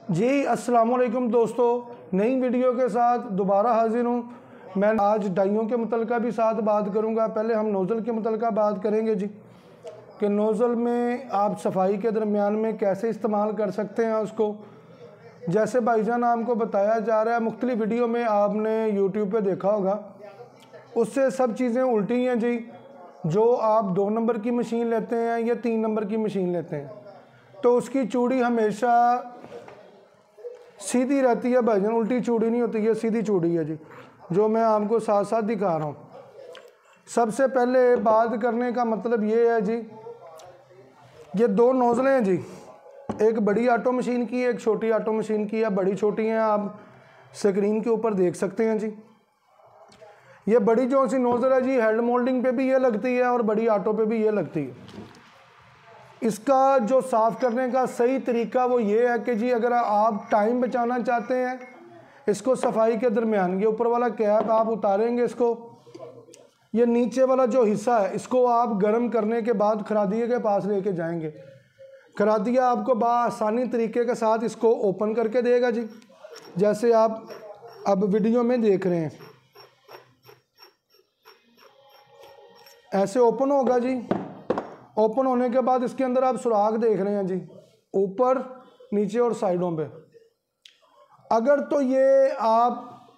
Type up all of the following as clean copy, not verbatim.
जी अस्सलाम वालेकुम दोस्तों, नई वीडियो के साथ दोबारा हाजिर हूँ। मैं आज डाइयों के मुतल्लिक़ भी साथ बात करूँगा। पहले हम नोज़ल के मुतल्लिक़ बात करेंगे जी, कि नोज़ल में आप सफाई के दरमियान में कैसे इस्तेमाल कर सकते हैं उसको। जैसे भाईजान आपको बताया जा रहा है, मुख्तलिफ़ वीडियो में आपने यूट्यूब पे देखा होगा, उससे सब चीज़ें उल्टी हैं जी। जो आप 2 नंबर की मशीन लेते हैं या 3 नंबर की मशीन लेते हैं तो उसकी चूड़ी हमेशा सीधी रहती है भाईजान, उल्टी चूड़ी नहीं होती है, सीधी चूड़ी है जी, जो मैं आपको साथ साथ दिखा रहा हूँ। सबसे पहले बात करने का मतलब ये है जी, ये 2 नोज़लें हैं जी, एक बड़ी ऑटो मशीन की है, एक छोटी ऑटो मशीन की है। बड़ी छोटी हैं आप स्क्रीन के ऊपर देख सकते हैं जी। ये बड़ी जो सी नोज़ल है जी, हेड मोल्डिंग पे भी ये लगती है और बड़ी ऑटो पे भी ये लगती है। इसका जो साफ़ करने का सही तरीका वो ये है कि जी, अगर आप टाइम बचाना चाहते हैं, इसको सफाई के दरमियान ये ऊपर वाला कैप आप उतारेंगे, इसको ये नीचे वाला जो हिस्सा है इसको आप गर्म करने के बाद खरादिये के पास लेके जाएंगे। खरादिया आपको आसानी तरीके के साथ इसको ओपन करके देगा जी, जैसे आप अब वीडियो में देख रहे हैं। ऐसे ओपन होगा जी। ओपन होने के बाद इसके अंदर आप सुराख देख रहे हैं जी, ऊपर नीचे और साइडों पे। अगर तो ये आप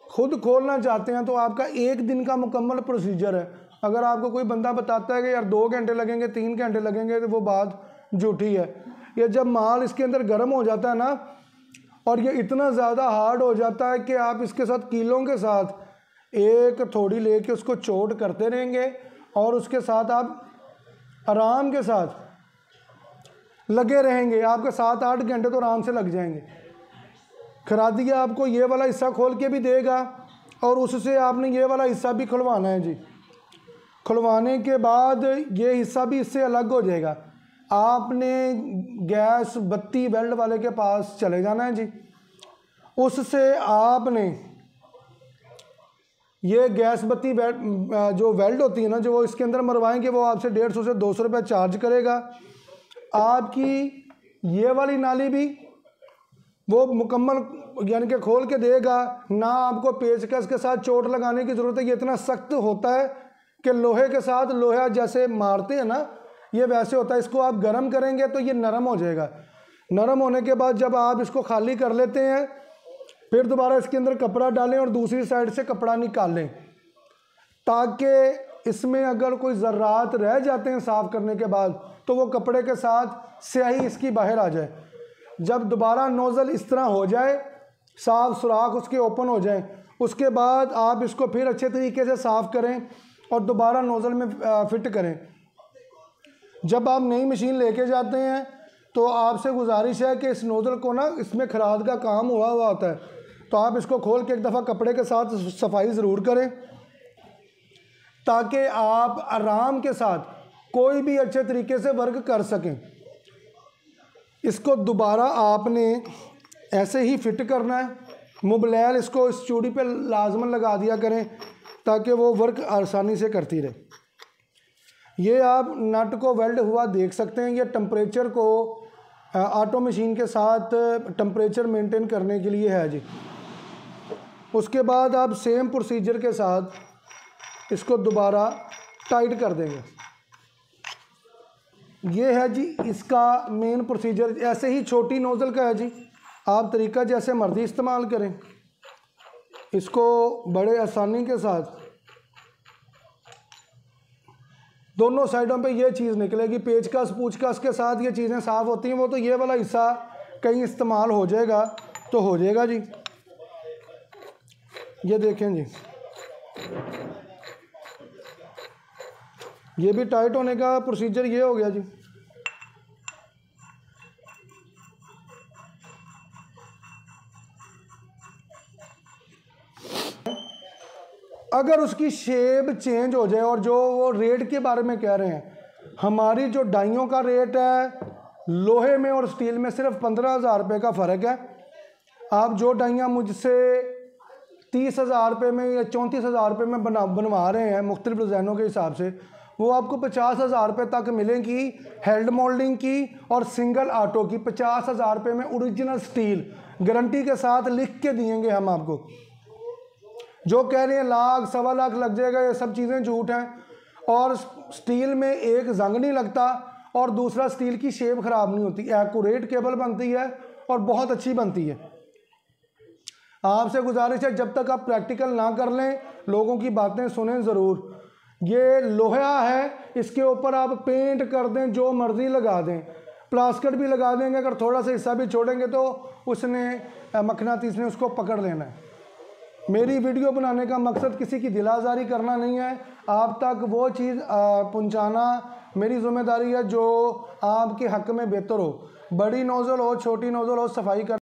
खुद खोलना चाहते हैं तो आपका 1 दिन का मुकम्मल प्रोसीजर है। अगर आपको कोई बंदा बताता है कि यार 2 घंटे लगेंगे, 3 घंटे लगेंगे, तो वो बात झूठी है। ये जब माल इसके अंदर गर्म हो जाता है ना, और ये इतना ज़्यादा हार्ड हो जाता है कि आप इसके साथ कीलों के साथ एक थोड़ी लेके उसको चोट करते रहेंगे और उसके साथ आप आराम के साथ लगे रहेंगे। आपके 7-8 घंटे तो आराम से लग जाएंगे। खरादिया आपको ये वाला हिस्सा खोल के भी देगा और उससे आपने ये वाला हिस्सा भी खुलवाना है जी। खुलवाने के बाद ये हिस्सा भी इससे अलग हो जाएगा। आपने गैस बत्ती वेल्ड वाले के पास चले जाना है जी। उससे आपने ये गैस बत्ती जो वेल्ड होती है ना, जो वो इसके अंदर मरवाएंगे, वो आपसे 150 से 200 रुपये चार्ज करेगा। आपकी ये वाली नाली भी वो मुकम्मल यानी कि खोल के देगा। ना आपको पेचकस के साथ चोट लगाने की ज़रूरत है। ये इतना सख्त होता है कि लोहे के साथ लोहा जैसे मारते हैं ना, ये वैसे होता है। इसको आप गर्म करेंगे तो ये नरम हो जाएगा। नरम होने के बाद जब आप इसको खाली कर लेते हैं, फिर दोबारा इसके अंदर कपड़ा डालें और दूसरी साइड से कपड़ा निकालें, ताकि इसमें अगर कोई ज़र्रात रह जाते हैं साफ़ करने के बाद तो वो कपड़े के साथ स्याही इसकी बाहर आ जाए। जब दोबारा नोज़ल इस तरह हो जाए, साफ सुराख उसके ओपन हो जाए, उसके बाद आप इसको फिर अच्छे तरीके से साफ़ करें और दोबारा नोज़ल में फ़िट करें। जब आप नई मशीन लेके जाते हैं तो आपसे गुजारिश है कि इस नोज़ल को ना, इसमें खराद का काम हुआ होता है, तो आप इसको खोल के एक दफ़ा कपड़े के साथ सफाई ज़रूर करें, ताकि आप आराम के साथ कोई भी अच्छे तरीके से वर्क कर सकें। इसको दोबारा आपने ऐसे ही फिट करना है। मोबलैल इसको इस चूड़ी पे लाजमन लगा दिया करें, ताकि वो वर्क आसानी से करती रहे। ये आप नट को वेल्ड हुआ देख सकते हैं। ये टेम्परेचर को ऑटो मशीन के साथ टेम्परेचर मेंटेन करने के लिए है जी। उसके बाद आप सेम प्रोसीजर के साथ इसको दोबारा टाइट कर देंगे। ये है जी इसका मेन प्रोसीजर। ऐसे ही छोटी नोज़ल का है जी, आप तरीका जैसे मर्जी इस्तेमाल करें। इसको बड़े आसानी के साथ दोनों साइडों पे ये चीज़ निकलेगी। पेचकस पूछकस के साथ ये चीज़ें साफ़ होती हैं। वो तो ये वाला हिस्सा कहीं इस्तेमाल हो जाएगा तो हो जाएगा जी। ये देखें जी, ये भी टाइट होने का प्रोसीजर ये हो गया जी। अगर उसकी शेप चेंज हो जाए, और जो वो रेट के बारे में कह रहे हैं, हमारी जो डाइयों का रेट है लोहे में और स्टील में सिर्फ 15,000 रुपये का फ़र्क है। आप जो डाइयाँ मुझसे 30,000 रुपये में या 34,000 रुपये में बनवा रहे हैं मुख्तलिफ डिज़ाइनों के हिसाब से, वो आपको 50,000 रुपये तक मिलेंगी, हेल्ड मोल्डिंग की और सिंगल ऑटो की। 50,000 रुपये में ओरिजिनल स्टील गारंटी के साथ लिख के दिएंगे हम आपको। जो कह रहे हैं लाख सवा लाख लग जाएगा, ये सब चीज़ें झूठ हैं। और स्टील में एक जंग नहीं लगता और दूसरा स्टील की शेप ख़राब नहीं होती, एक्यूरेट केबल बनती है और बहुत अच्छी बनती है। आपसे गुजारिश है जब तक आप प्रैक्टिकल ना कर लें, लोगों की बातें सुनें ज़रूर। ये लोहा है, इसके ऊपर आप पेंट कर दें, जो मर्ज़ी लगा दें, प्लास्टिक भी लगा देंगे, अगर थोड़ा सा हिस्सा भी छोड़ेंगे तो उसने मकनातीस ने उसको पकड़ लेना है। मेरी वीडियो बनाने का मकसद किसी की दिल आज़ारी करना नहीं है, आप तक वो चीज़ पहुंचाना मेरी जिम्मेदारी है जो आपके हक़ में बेहतर हो। बड़ी नोज़ल हो, छोटी नोज़ल हो, सफाई कर